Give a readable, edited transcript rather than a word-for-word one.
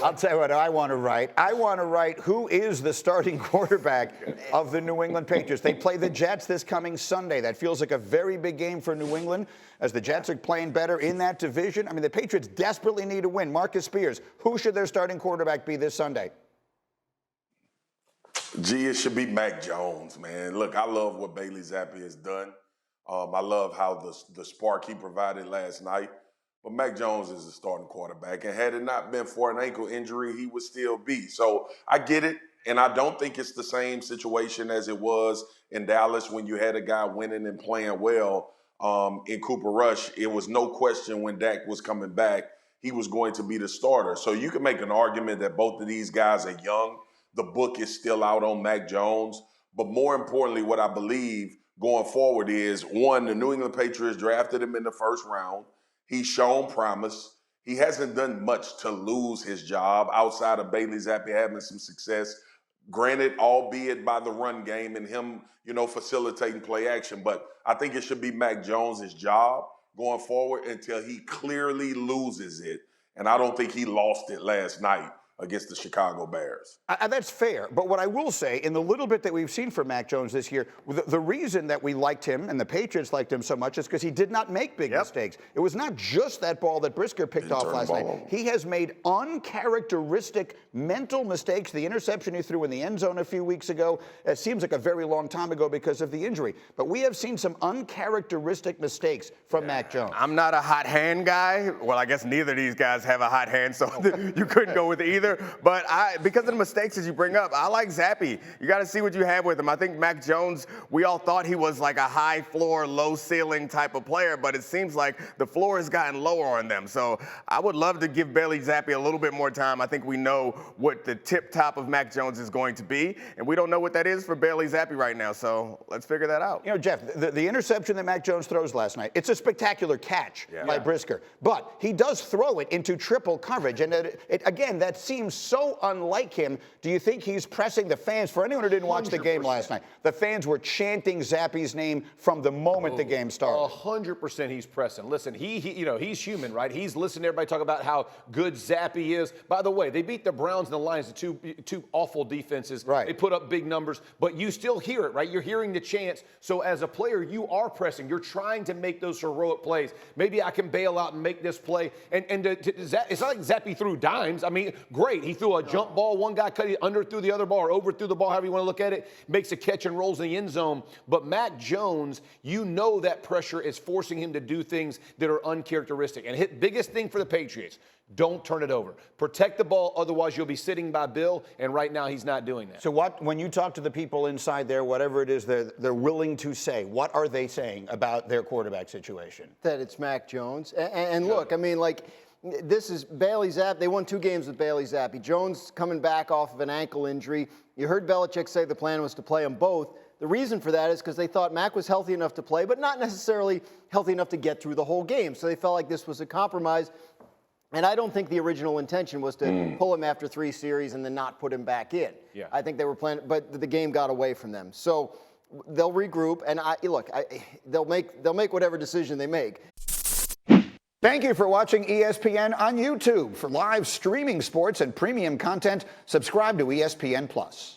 I'll tell you what I want to write. I want to write who is the starting quarterback of the New England Patriots. They play the Jets this coming Sunday. That feels like a very big game for New England as the Jets are playing better in that division. I mean, the Patriots desperately need to win. Marcus Spears, who should their starting quarterback be this Sunday? It should be Mac Jones, man. Look, I love what Bailey Zappe has done. I love how the spark he provided last night. But Mac Jones is the starting quarterback, and had it not been for an ankle injury, he would still be. So I get it, and I don't think it's the same situation as it was in Dallas when you had a guy winning and playing well in Cooper Rush. It was no question when Dak was coming back, he was going to be the starter. So you can make an argument that both of these guys are young. The book is still out on Mac Jones. But more importantly, what I believe going forward is, one, the New England Patriots drafted him in the first round. He's shown promise. He hasn't done much to lose his job outside of Bailey Zappe having some success. Granted, albeit by the run game and him, facilitating play action. But I think it should be Mac Jones' job going forward until he clearly loses it. And I don't think he lost it last night against the Chicago Bears. That's fair. But what I will say, in the little bit that we've seen from Mac Jones this year, the reason that we liked him and the Patriots liked him so much is because he did not make big mistakes. It was not just that ball that Brisker picked off last night. He has made uncharacteristic mental mistakes. The interception he threw in the end zone a few weeks ago, it seems like a very long time ago because of the injury. But we have seen some uncharacteristic mistakes from Mac Jones. I'm not a hot hand guy. Well, I guess neither of these guys have a hot hand, so you couldn't go with either. But because of the mistakes as you bring up, I like Zappe. You got to see what you have with him. I think Mac Jones, we all thought he was like a high floor, low ceiling type of player, but it seems like the floor has gotten lower on them. So I would love to give Bailey Zappe a little bit more time. I think we know what the tip top of Mac Jones is going to be, and we don't know what that is for Bailey Zappe right now. So let's figure that out. Jeff, the interception that Mac Jones throws last night, it's a spectacular catch by Brisker, but he does throw it into triple coverage. And again, that seems so unlike him. Do you think he's pressing the fans? For anyone who didn't watch the game last night, the fans were chanting Zappe's name from the moment the game started. 100% he's pressing. Listen, he's human, right? He's listening to everybody talk about how good Zappe is. By the way, they beat the Browns and the Lions, the two awful defenses. Right. They put up big numbers, but you still hear it, right? You're hearing the chants. So as a player, you are pressing. You're trying to make those heroic plays. Maybe I can bail out and make this play. And it's not like Zappe threw dimes. I mean, great. He threw a jump ball. One guy cut it under through the other ball or over through the ball, however you want to look at it. Makes a catch and rolls in the end zone. But Mac Jones, that pressure is forcing him to do things that are uncharacteristic. And biggest thing for the Patriots, don't turn it over. Protect the ball, otherwise you'll be sitting by Bill, and right now he's not doing that. So when you talk to the people inside there, whatever it is they're willing to say, what are they saying about their quarterback situation? That it's Mac Jones. And look, I mean, this is Bailey Zappe. They won 2 games with Bailey Zappe. Jones coming back off of an ankle injury. You heard Belichick say the plan was to play them both. The reason for that is because they thought Mac was healthy enough to play, but not necessarily healthy enough to get through the whole game. So they felt like this was a compromise. And I don't think the original intention was to pull him after 3 series and then not put him back in. Yeah. I think they were planning, but the game got away from them. So they'll regroup, and they'll make whatever decision they make. Thank you for watching ESPN on YouTube. For live streaming sports and premium content, subscribe to ESPN+.